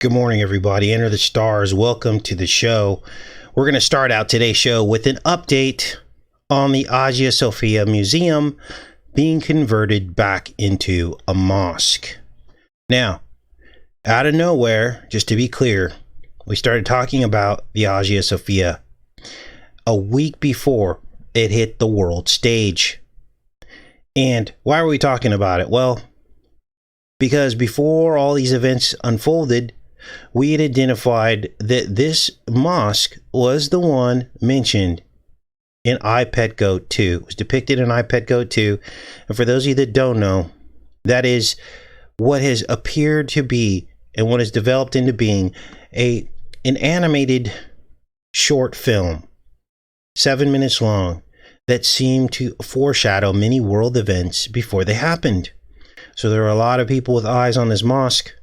Good morning, everybody. Enter the stars. Welcome to the show. We're going to start out today's show with an update on the Hagia Sophia Museum being converted back into a mosque. Now, out of nowhere, just to be clear, we started talking about the Hagia Sophia a week before it hit the world stage. And why are we talking about it? Well, because before all these events unfolded, we had identified that this mosque was the one mentioned in iPet Goat 2. It was depicted in iPet Goat 2. And for those of you that don't know, that is what has appeared to be and what has developed into being an animated short film, 7 minutes long, that seemed to foreshadow many world events before they happened. So there are a lot of people with eyes on this mosque.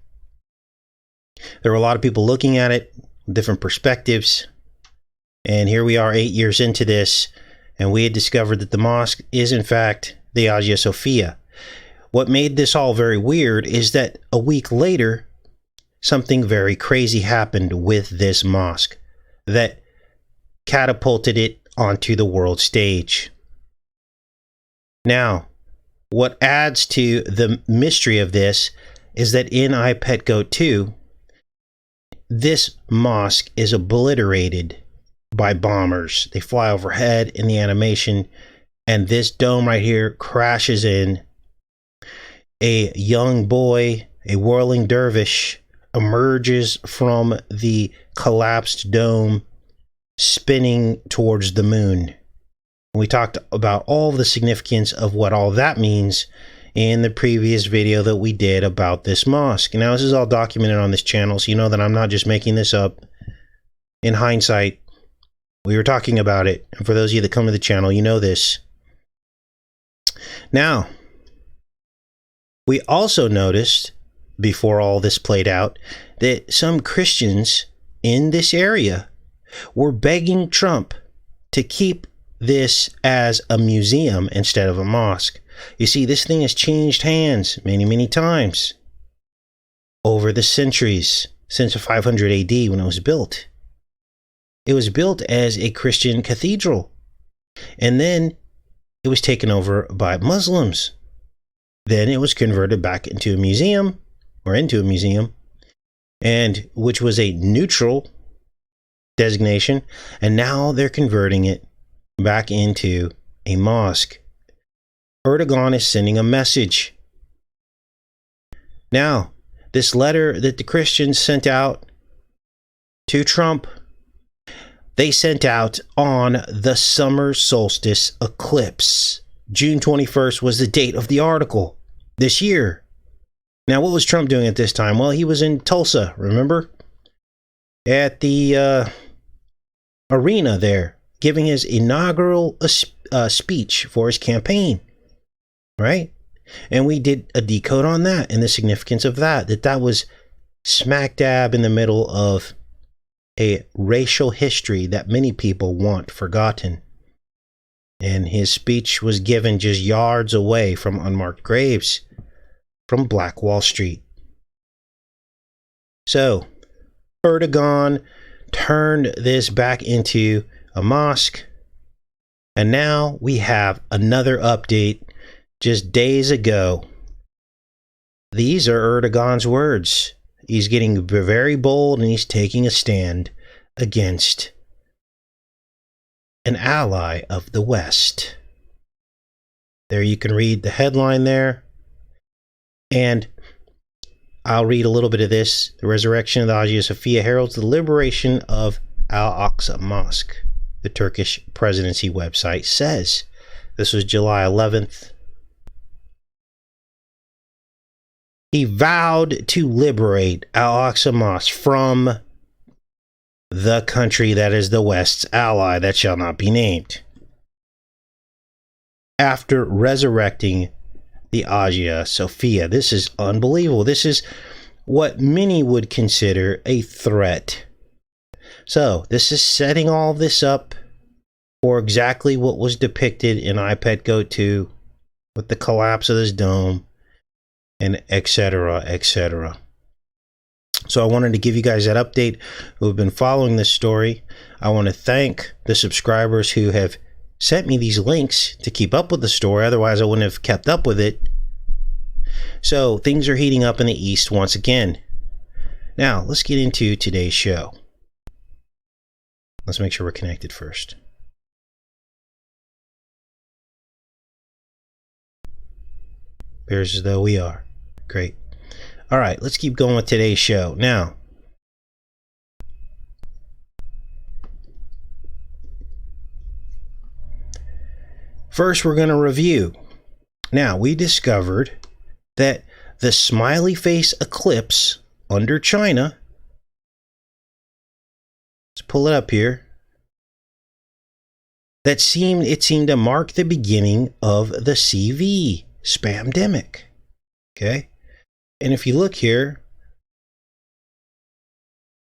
There were a lot of people looking at it, different perspectives. And here we are 8 years into this, and we had discovered that the mosque is in fact the Hagia Sophia. What made this all very weird is that a week later, something very crazy happened with this mosque that catapulted it onto the world stage. Now, what adds to the mystery of this is that in iPet Goat 2, this mosque is obliterated by bombers. They fly overhead in the animation, and this dome right here crashes in. A young boy, a whirling dervish, emerges from the collapsed dome, spinning towards the moon. We talked about all the significance of what all that means in the previous video that we did about this mosque. Now, this is all documented on this channel, so you know that I'm not just making this up. In hindsight, we were talking about it. And for those of you that come to the channel, you know this. Now, we also noticed, before all this played out, that some Christians in this area were begging Trump to keep this as a museum instead of a mosque. You see, this thing has changed hands many times over the centuries, since 500 AD when it was built. It was built as a Christian cathedral, and then it was taken over by Muslims. Then it was converted back into a museum, and which was a neutral designation, and now they're converting it back into a mosque. Erdogan is sending a message. Now, this letter that the Christians sent out to Trump, they sent out on the summer solstice eclipse. June 21st was the date of the article this year. Now, what was Trump doing at this time? Well, he was in Tulsa, remember? At the arena there, giving his inaugural speech for his campaign. Right? And we did a decode on that and the significance of that was smack dab in the middle of a racial history that many people want forgotten. And his speech was given just yards away from unmarked graves from Black Wall Street. So, Erdogan turned this back into a mosque. And now we have another update. Just days ago, these are Erdogan's words. He's getting very bold and he's taking a stand against an ally of the West. There you can read the headline there. And I'll read a little bit of this. The resurrection of the Hagia Sophia heralds the liberation of Al-Aqsa Mosque, the Turkish presidency website says. This was July 11th. He vowed to liberate Al-Aqsa Mosque from the country that is the West's ally that shall not be named, after resurrecting the Hagia Sophia. This is unbelievable. This is what many would consider a threat. So this is setting all this up for exactly what was depicted in iPet Goat 2 with the collapse of this dome and etc. etc. So I wanted to give you guys that update who have been following this story. I want to thank the subscribers who have sent me these links to keep up with the story. Otherwise, I wouldn't have kept up with it. So things are heating up in the East once again. Now, let's get into today's show. Let's make sure we're connected first. Appears as though we are. Great. All right, let's keep going with today's show. Now, first we're going to review. Now, we discovered that the smiley face eclipse under China, let's pull it up here, it seemed to mark the beginning of the CV spamdemic. Okay? And if you look here,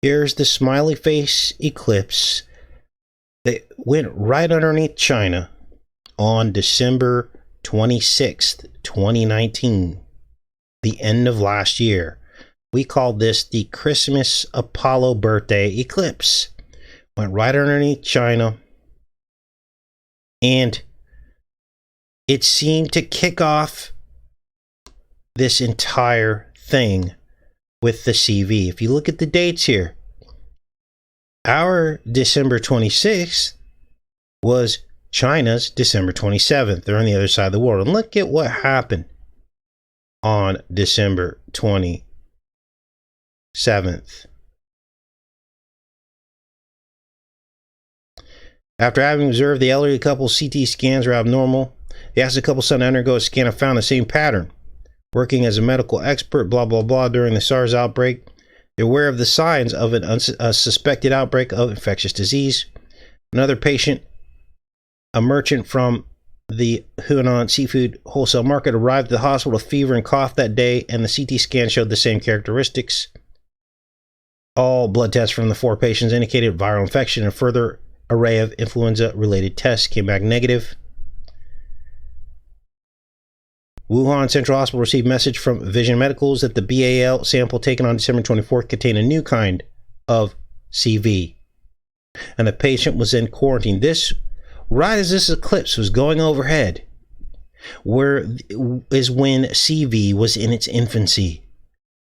here's the smiley face eclipse that went right underneath China on December 26th, 2019, the end of last year. We called this the Christmas Apollo birthday eclipse. Went right underneath China, and it seemed to kick off this entire thing with the CV. If you look at the dates here, our December 26th was China's December 27th. They're on the other side of the world. And look at what happened on December 27th. After having observed the elderly couple's CT scans were abnormal, they asked the couple's son to undergo a scan and found the same pattern. Working as a medical expert, blah, blah, blah, during the SARS outbreak, they're aware of the signs of a suspected outbreak of infectious disease. Another patient, a merchant from the Hunan seafood wholesale market, arrived at the hospital with fever and cough that day, and the CT scan showed the same characteristics. All blood tests from the 4 patients indicated viral infection, and a further array of influenza-related tests came back negative. Wuhan Central Hospital received message from Vision Medicals that the BAL sample taken on December 24th contained a new kind of CV, and the patient was then quarantined. This, right as this eclipse was going overhead, is when CV was in its infancy,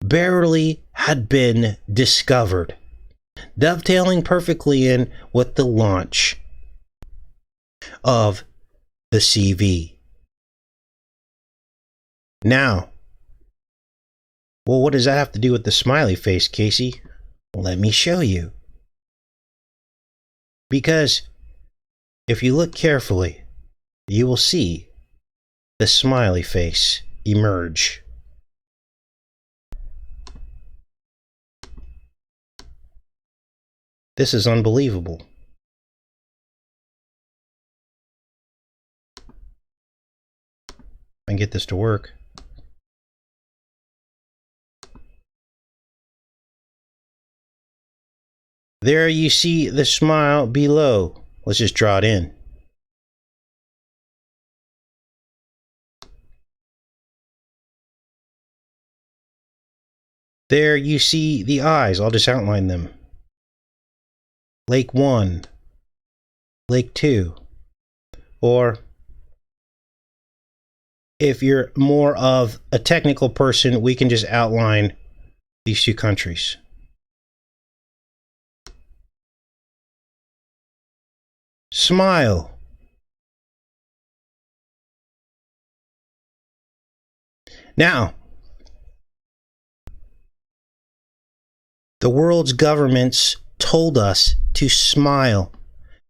barely had been discovered, dovetailing perfectly in with the launch of the CV. Now, well, what does that have to do with the smiley face, Casey? Let me show you. Because if you look carefully, you will see the smiley face emerge. This is unbelievable. I can get this to work. There you see the smile below. Let's just draw it in. There you see the eyes. I'll just outline them. Lake 1, Lake 2, or if you're more of a technical person, we can just outline these 2 countries. Smile. Now, the world's governments told us to smile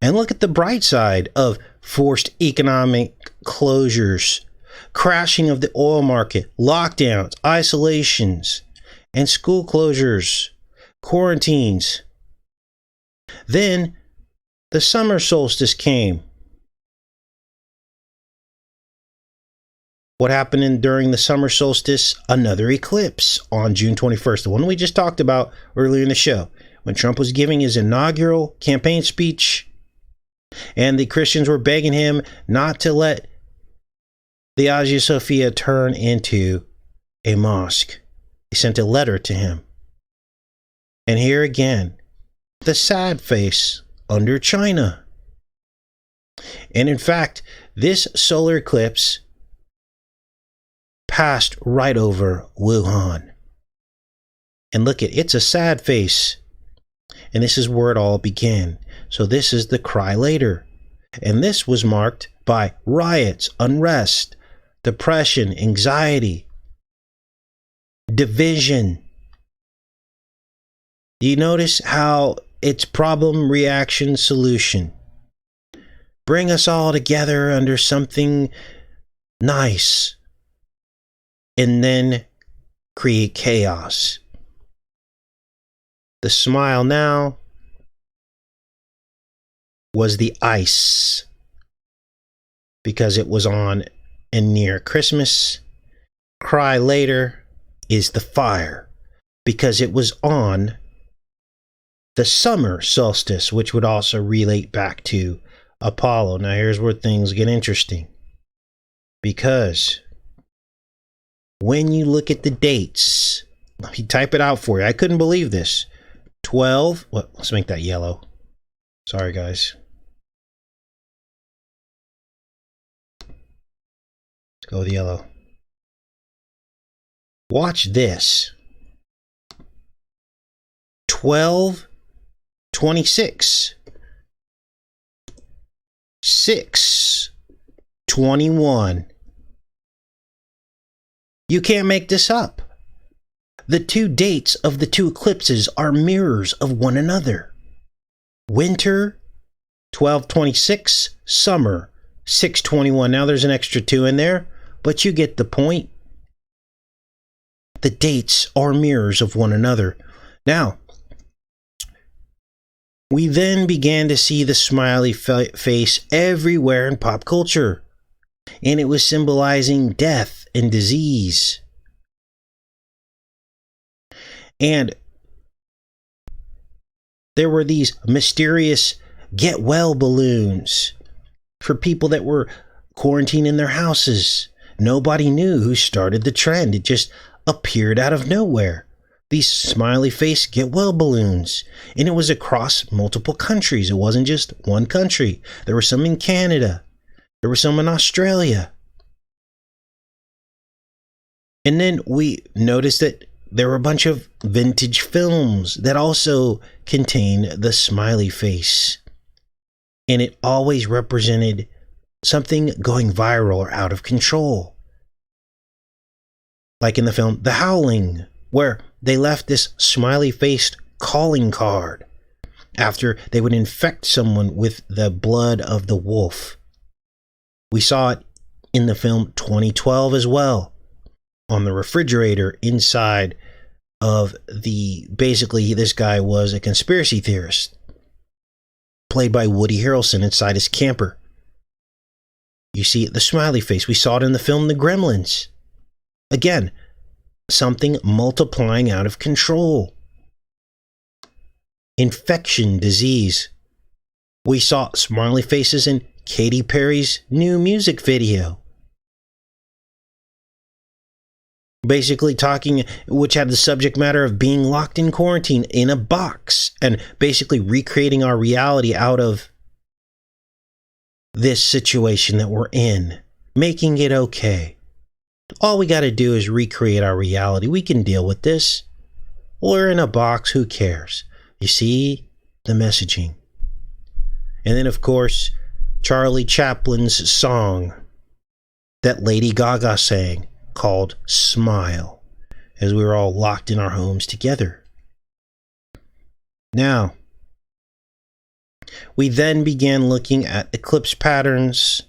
and look at the bright side of forced economic closures, crashing of the oil market, lockdowns, isolations, and school closures, quarantines. Then the summer solstice came. What happened during the summer solstice? Another eclipse on June 21st, the one we just talked about earlier in the show, when Trump was giving his inaugural campaign speech, and the Christians were begging him not to let the Hagia Sophia turn into a mosque. He sent a letter to him. And here again, the sad face under China. And in fact, this solar eclipse passed right over Wuhan. And look it's a sad face. And this is where it all began. So this is the cry later. And this was marked by riots, unrest, depression, anxiety, division. You notice how it's problem, reaction, solution. Bring us all together under something nice. And then create chaos. The smile now was the ice, because it was on and near Christmas. Cry later is the fire, because it was on the summer solstice, which would also relate back to Apollo. Now here's where things get interesting, because when you look at the dates, let me type it out for you. I couldn't believe this. 12, well, let's make that yellow. Sorry, guys. Let's go with yellow. Watch this. 12/26. 6/21. You can't make this up. The two dates of the two eclipses are mirrors of one another. Winter, 12/26, summer, 6/21. Now there's an extra 2 in there, but you get the point. The dates are mirrors of one another. Now, we then began to see the smiley face everywhere in pop culture, and it was symbolizing death and disease. And there were these mysterious get well balloons for people that were quarantined in their houses. Nobody knew who started the trend. It just appeared out of nowhere. These smiley face get well balloons. And it was across multiple countries. It wasn't just one country. There were some in Canada. There were some in Australia. And then we noticed that there were a bunch of vintage films that also contained the smiley face. And it always represented something going viral or out of control. Like in the film The Howling, where they left this smiley-faced calling card after they would infect someone with the blood of the wolf. We saw it in the film 2012 as well, on the refrigerator inside of basically this guy was a conspiracy theorist, played by Woody Harrelson inside his camper. You see the smiley face. We saw it in the film The Gremlins. Again, something multiplying out of control. Infection, disease. We saw smiley faces in Katy Perry's new music video. Basically talking, which had the subject matter of being locked in quarantine in a box and basically recreating our reality out of this situation that we're in, making it okay. All we got to do is recreate our reality. We can deal with this. We're in a box. Who cares? You see the messaging. And then, of course, Charlie Chaplin's song that Lady Gaga sang, called Smile, as we were all locked in our homes together. Now, we then began looking at eclipse patterns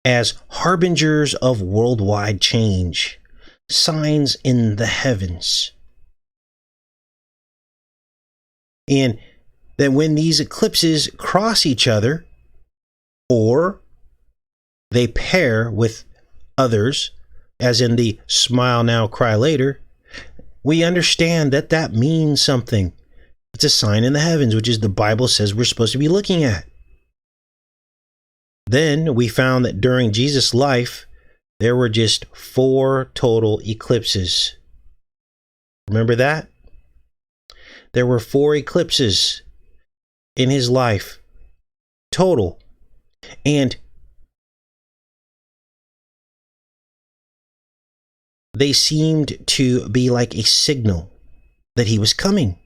as harbingers of worldwide change, signs in the heavens. And that when these eclipses cross each other, or they pair with others, as in the smile now, cry later, we understand that that means something. It's a sign in the heavens, which is the Bible says we're supposed to be looking at. Then we found that during Jesus' life, there were just 4 total eclipses. Remember that? There were 4 eclipses in his life total. And they seemed to be like a signal that he was coming.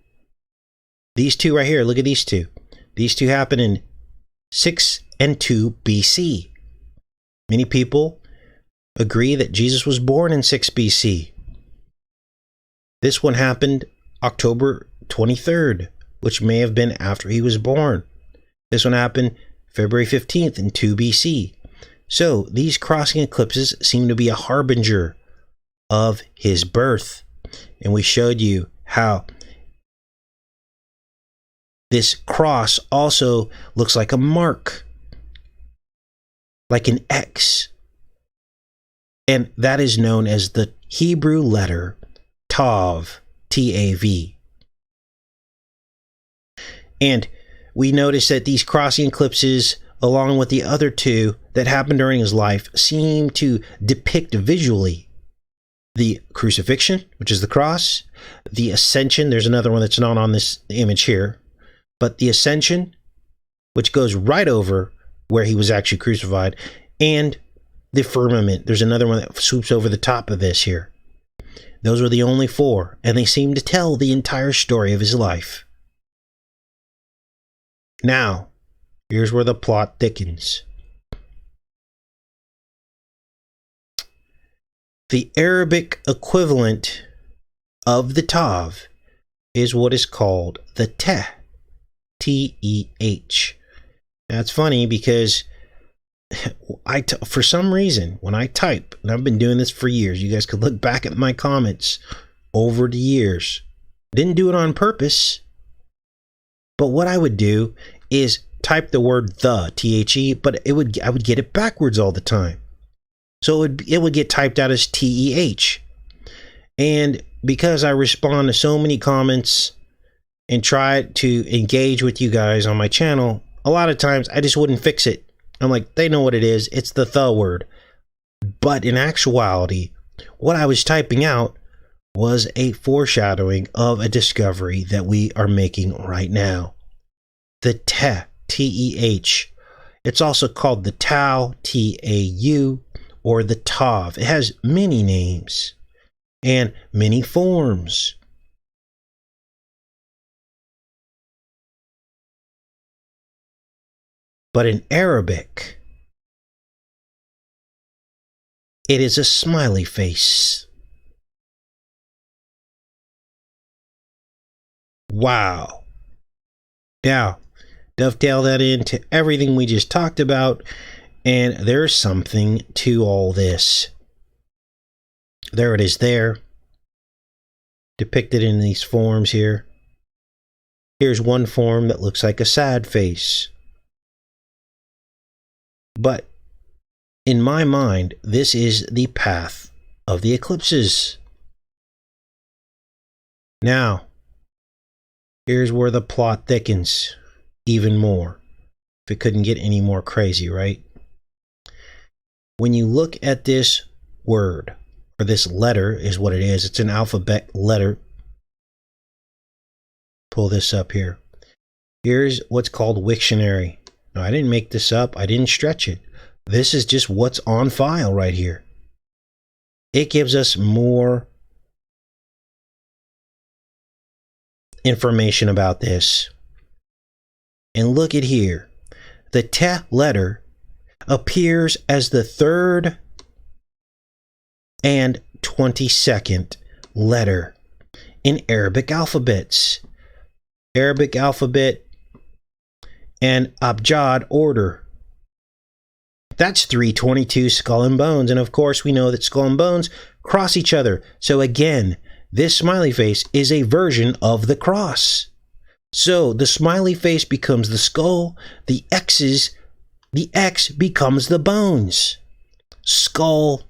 These 2 right here, look at these 2. These 2 happen in 6 and 2 BC. Many people agree that Jesus was born in 6 BC. This one happened October 23rd, which may have been after he was born. This one happened February 15th in 2 BC. So these crossing eclipses seem to be a harbinger of his birth. And we showed you how this cross also looks like a mark, like an X. And that is known as the Hebrew letter Tav, T-A-V. And we notice that these crossing eclipses, along with the other 2 that happened during his life, seem to depict visually the crucifixion, which is the cross, the ascension. There's another one that's not on this image here, but the ascension, which goes right over where he was actually crucified, and the firmament. There's another one that swoops over the top of this here. Those were the only 4, and they seem to tell the entire story of his life. Now, here's where the plot thickens. The Arabic equivalent of the Tav is what is called the Teh, T-E-H. That's funny because for some reason, when I type, and I've been doing this for years, you guys could look back at my comments over the years. Didn't do it on purpose. But what I would do is type the word the, T-H-E, but I would get it backwards all the time. So it would get typed out as T-E-H. And because I respond to so many comments and try to engage with you guys on my channel, a lot of times I just wouldn't fix it. I'm like, they know what it is. It's the word. But in actuality, what I was typing out was a foreshadowing of a discovery that we are making right now. The Teh, T-E-H. It's also called the Tau, T-A-U, or the Tav. It has many names and many forms. But in Arabic, it is a smiley face. Wow. Now, dovetail that into everything we just talked about, and there's something to all this. There it is there, depicted in these forms here. Here's one form that looks like a sad face. But in my mind, this is the path of the eclipses. Now, here's where the plot thickens even more. If it couldn't get any more crazy, right? When you look at this word, or this letter is what it is, it's an alphabet letter. Pull this up here. Here's what's called Wiktionary. Now, I didn't make this up. I didn't stretch it. This is just what's on file right here. It gives us more information about this. And look at here. The Teh letter appears as the 3rd and 22nd letter in Arabic alphabets. Arabic alphabet and Abjad order. That's 322 skull and bones. And of course, we know that skull and bones cross each other. So again, this smiley face is a version of the cross. So the smiley face becomes the skull, the X becomes the bones. Skull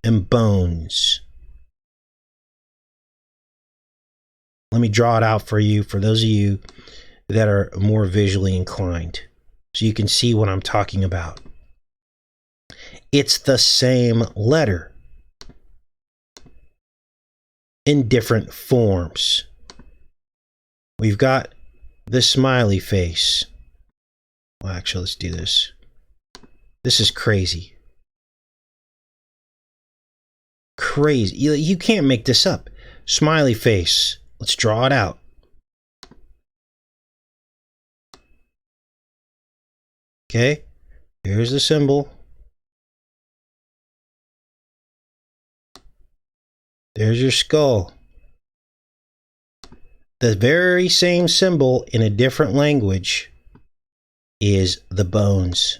and bones. Let me draw it out for you, for those of you that are more visually inclined, so you can see what I'm talking about. It's the same letter in different forms. we've got the smiley face. Well, actually, let's do this. This is crazy. Crazy. You can't make this up. Smiley face. Let's draw it out. Okay. Here's the symbol. There's your skull. The very same symbol in a different language is the bones.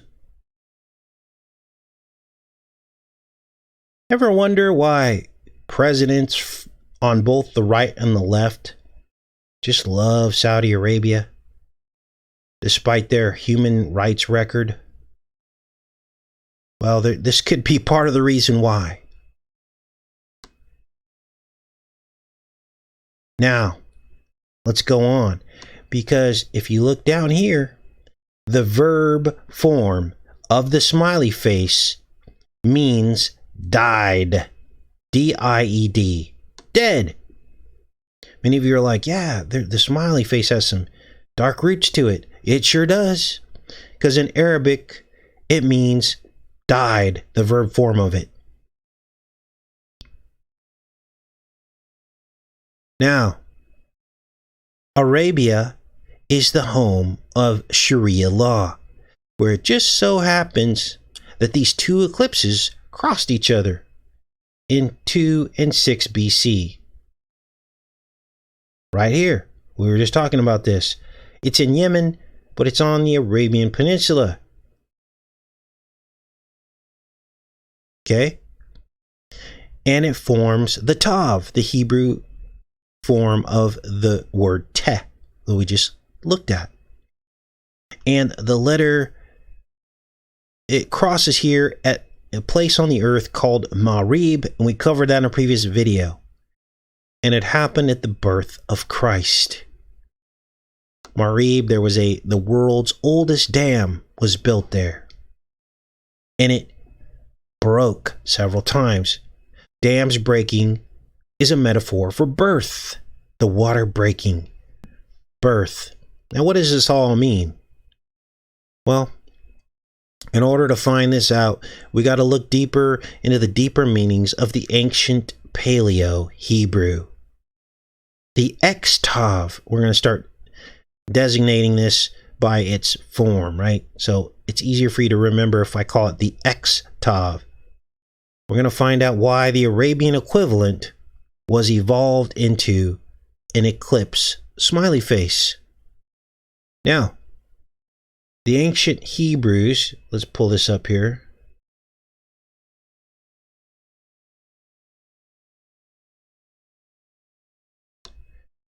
Ever wonder why presidents on both the right and the left just love Saudi Arabia, despite their human rights record? Well, this could be part of the reason why. Now, let's go on, because if you look down here, the verb form of the smiley face means died. D-I-E-D. Dead. Many of you are like, yeah, the smiley face has some dark roots to it. It sure does. Because in Arabic, it means died, the verb form of it. Now, Arabia is the home of Sharia law, where it just so happens that these two eclipses crossed each other in 2 and 6 BC. Right here. We were just talking about this. It's in Yemen, but it's on the Arabian Peninsula. Okay? And it forms the Tav, the Hebrew form of the word Teh that we just looked at. And the letter, it crosses here at a place on the earth called Marib, and we covered that in a previous video. And it happened at the birth of Christ. Marib, there was the world's oldest dam was built there. And it broke several times. Dams breaking is a metaphor for birth. The water breaking. Birth. Now, what does this all mean? Well, in order to find this out, we got to look deeper into the deeper meanings of the ancient Paleo Hebrew. The Tav, we're going to start designating this by its form, right? So it's easier for you to remember if I call it the Tav. We're going to find out why the Arabian equivalent was evolved into an eclipse smiley face. Now, the ancient Hebrews, let's pull this up here.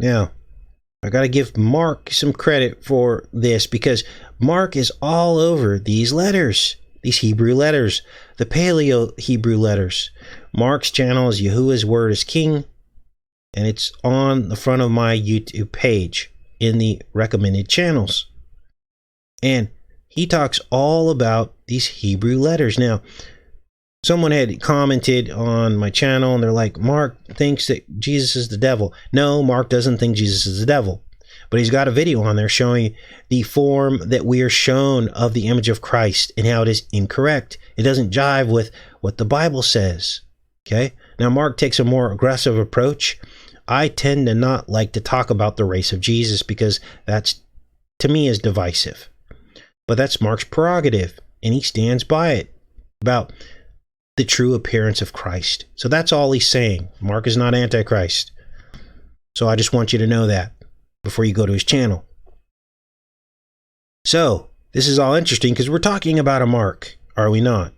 Now, I got to give Mark some credit for this, because Mark is all over these letters, these Hebrew letters, the Paleo Hebrew letters. Mark's channel is Yahuwah's Word is King, and it's on the front of my YouTube page in the recommended channels. And he talks all about these Hebrew letters. Now, someone had commented on my channel and they're like, Mark thinks that Jesus is the devil. No, Mark doesn't think Jesus is the devil. But he's got a video on there showing the form that we are shown of the image of Christ and how it is incorrect. It doesn't jive with what the Bible says. Okay? Now, Mark takes a more aggressive approach. I tend to not like to talk about the race of Jesus because that's, to me, is divisive. But that's Mark's prerogative, and he stands by it about the true appearance of Christ. So that's all he's saying. Mark is not Antichrist. So I just want you to know that before you go to his channel. So this is all interesting because we're talking about a mark, are we not?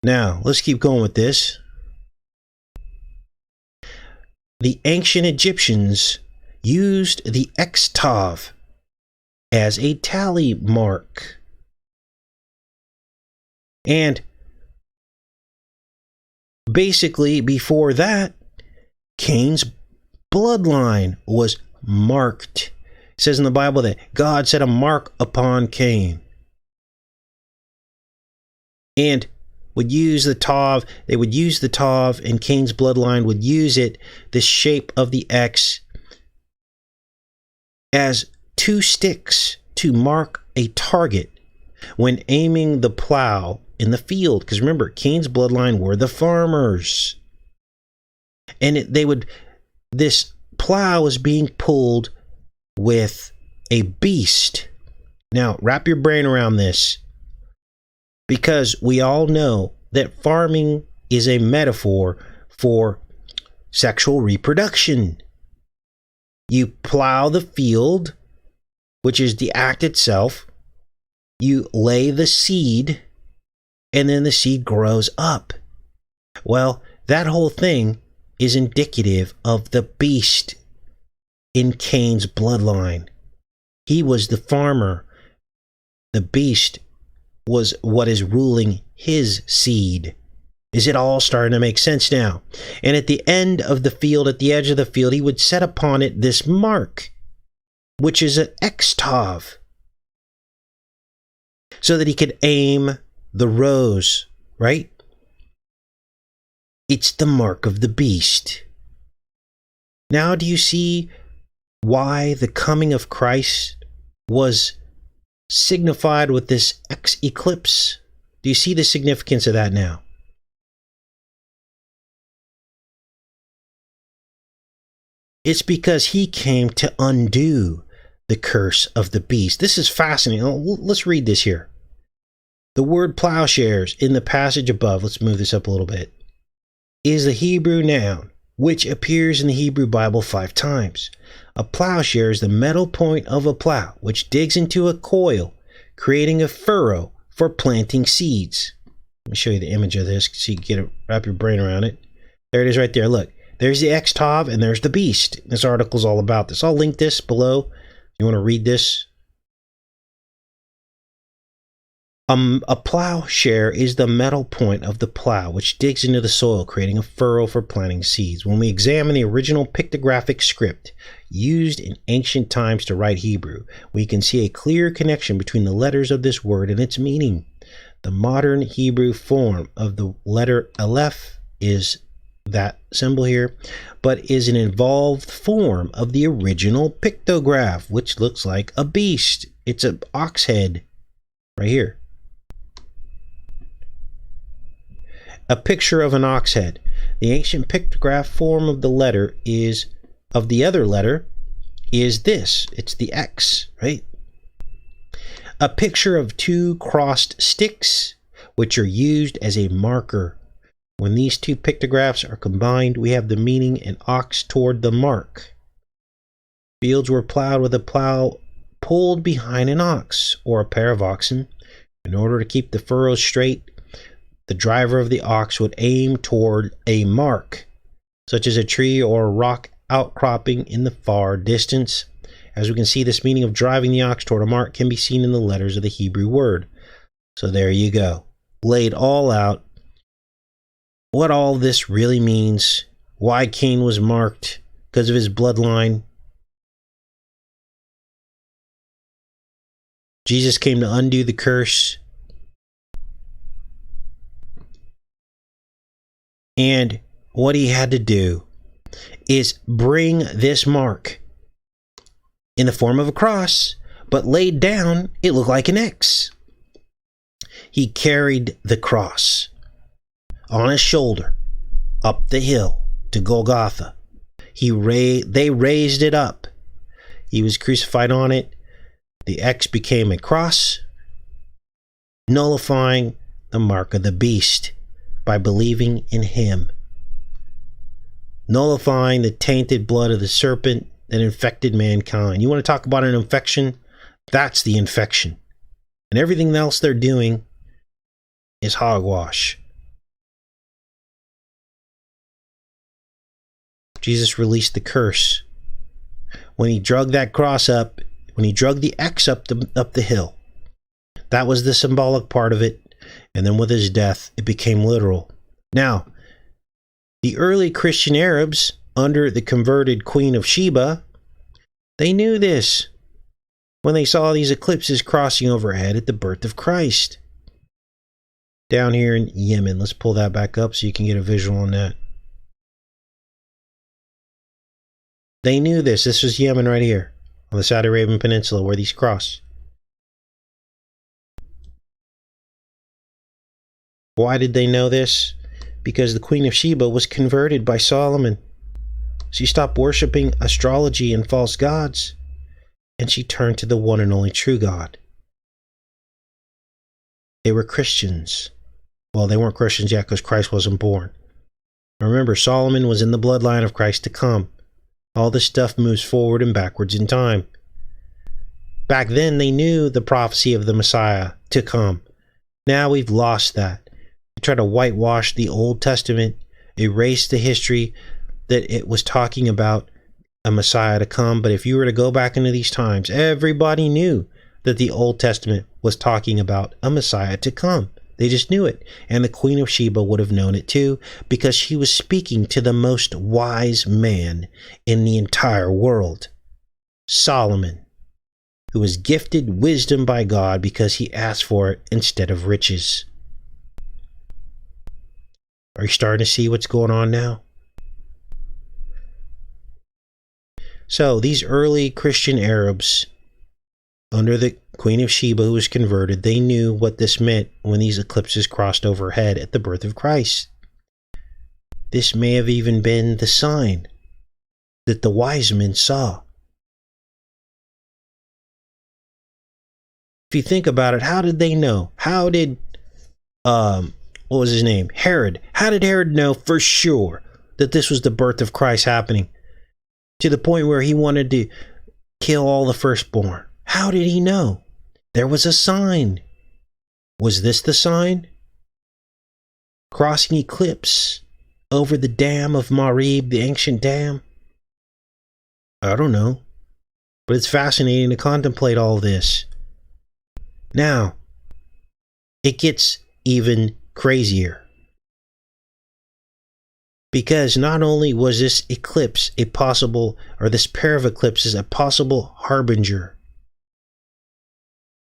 Now, let's keep going with this. The ancient Egyptians used the Tav as a tally mark. And basically, before that, Cain's bloodline was marked. It says in the Bible that God set a mark upon Cain. And would use the Tav, they would use the Tav, and Cain's bloodline would use it, the shape of the X, as two sticks to mark a target when aiming the plow in the field. Because remember, Cain's bloodline were the farmers. And this plow is being pulled with a beast. Now, wrap your brain around this, because we all know that farming is a metaphor for sexual reproduction. You plow the field, which is the act itself. You lay the seed, and then the seed grows up. Well, that whole thing is indicative of the beast in Cain's bloodline. He was the farmer. The beast was what is ruling his seed. Is it all starting to make sense now? And at the end of the field, at the edge of the field, he would set upon it this mark, which is an Tav, so that he could aim the rows, right? It's the mark of the beast. Now, do you see why the coming of Christ was signified with this eclipse? Do you see the significance of that now? It's because he came to undo the curse of the beast. This is fascinating. Let's read this here. The word plowshares in the passage above, let's move this up a little bit, is the Hebrew noun, which appears in the Hebrew Bible 5 times. A plowshare is the metal point of a plow, which digs into a coil, creating a furrow for planting seeds. Let me show you the image of this so you can wrap your brain around it. There it is right there. Look, there's the Tav and there's the beast. This article is all about this. I'll link this below. You want to read this? A plowshare is the metal point of the plow, which digs into the soil, creating a furrow for planting seeds. When we examine the original pictographic script used in ancient times to write Hebrew, we can see a clear connection between the letters of this word and its meaning. The modern Hebrew form of the letter Aleph is that symbol here, but is an evolved form of the original pictograph, which looks like a beast. It's an ox head right here. A picture of an ox head. The ancient pictograph form of the other letter is this. It's the X, right? A picture of 2 crossed sticks, which are used as a marker. When these 2 pictographs are combined, we have the meaning an ox toward the mark. Fields were plowed with a plow pulled behind an ox or a pair of oxen. In order to keep the furrows straight, the driver of the ox would aim toward a mark, such as a tree or a rock outcropping in the far distance. As we can see, this meaning of driving the ox toward a mark can be seen in the letters of the Hebrew word. So there you go. Laid all out. What all this really means. Why Cain was marked because of his bloodline. Jesus came to undo the curse. And what he had to do is bring this mark in the form of a cross, but laid down, it looked like an X. He carried the cross on his shoulder up the hill to Golgotha. They raised it up. He was crucified on it. The X became a cross, nullifying the mark of the beast by believing in him, nullifying the tainted blood of the serpent that infected mankind. You want to talk about an infection? That's the infection. And everything else they're doing is hogwash. Jesus released the curse when he drug that cross up, when he drug the X up the hill. That was the symbolic part of it. And then with his death, it became literal. Now, the early Christian Arabs, under the converted Queen of Sheba, they knew this when they saw these eclipses crossing overhead at the birth of Christ. Down here in Yemen, let's pull that back up so you can get a visual on that. They knew this. This was Yemen right here. on the Saudi Arabian Peninsula where these cross. Why did they know this? Because the Queen of Sheba was converted by Solomon. She stopped worshiping astrology and false gods, and she turned to the one and only true God. They were Christians. Well, they weren't Christians yet because Christ wasn't born. Remember, Solomon was in the bloodline of Christ to come. All this stuff moves forward and backwards in time. Back then, they knew the prophecy of the Messiah to come. Now we've lost that. They try to whitewash the Old Testament, erase the history that it was talking about a Messiah to come. But if you were to go back into these times, everybody knew that the Old Testament was talking about a Messiah to come. They just knew it. And the Queen of Sheba would have known it too, because she was speaking to the most wise man in the entire world, Solomon, who was gifted wisdom by God because he asked for it instead of riches. Are you starting to see what's going on now? So these early Christian Arabs, under the Queen of Sheba who was converted, they knew what this meant when these eclipses crossed overhead at the birth of Christ. This may have even been the sign that the wise men saw. If you think about it, how did they know? How did, what was his name? Herod. How did Herod know for sure that this was the birth of Christ happening? To the point where he wanted to kill all the firstborn. How did he know? There was a sign. Was this the sign? Crossing Eclipse over the dam of Marib, the ancient dam? I don't know. But it's fascinating to contemplate all this. Now, it gets even crazier. Because not only was this eclipse a possible, or this pair of eclipses a possible harbinger,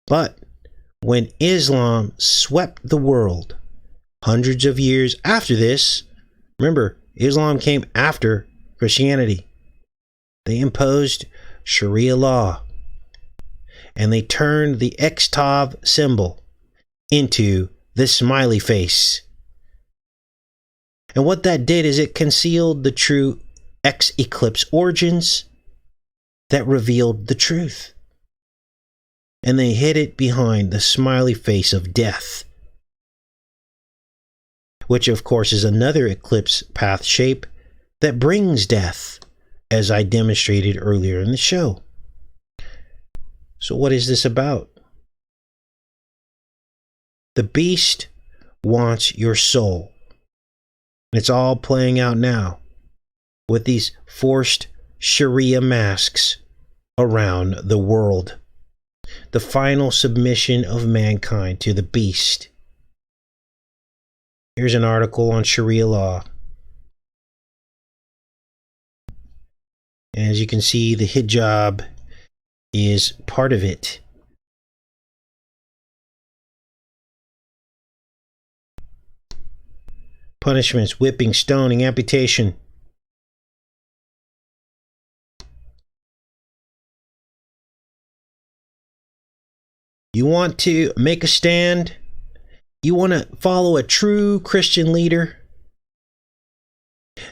but when Islam swept the world hundreds of years after this, remember, Islam came after Christianity. They imposed Sharia law, and they turned the Tav symbol into the smiley face. And what that did is it concealed the true eclipse origins that revealed the truth. And they hid it behind the smiley face of death, which of course is another eclipse path shape that brings death, as I demonstrated earlier in the show. So what is this about? The beast wants your soul. It's all playing out now with these forced Sharia masks around the world. The final submission of mankind to the beast. Here's an article on Sharia law. As you can see, the hijab is part of it. Punishments: whipping, stoning, amputation. You want to make a stand? You want to follow a true Christian leader?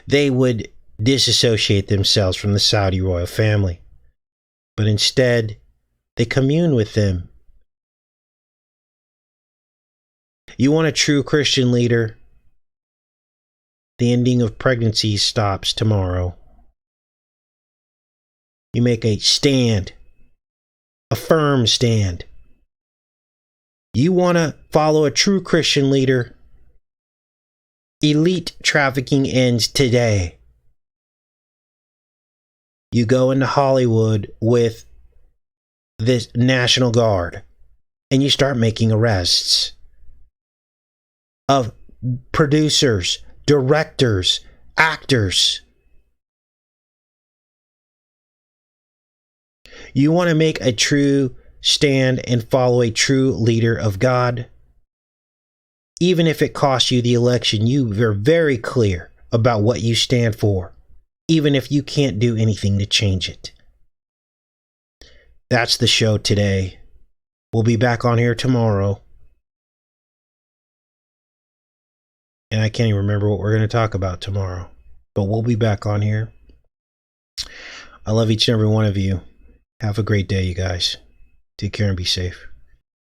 They would disassociate themselves from the Saudi royal family, but instead they commune with them. You want a true Christian leader? The ending of pregnancy stops tomorrow. You make a stand, a firm stand. You want to follow a true Christian leader? Elite trafficking ends today. You go into Hollywood with this National Guard and you start making arrests of producers, directors, actors. You want to make a true stand and follow a true leader of God? Even if it costs you the election, you are very clear about what you stand for, even if you can't do anything to change it. that's the show today. We'll be back on here tomorrow. And I can't even remember what we're going to talk about tomorrow. But we'll be back on here. I love each and every one of you. Have a great day, you guys. Take care and be safe.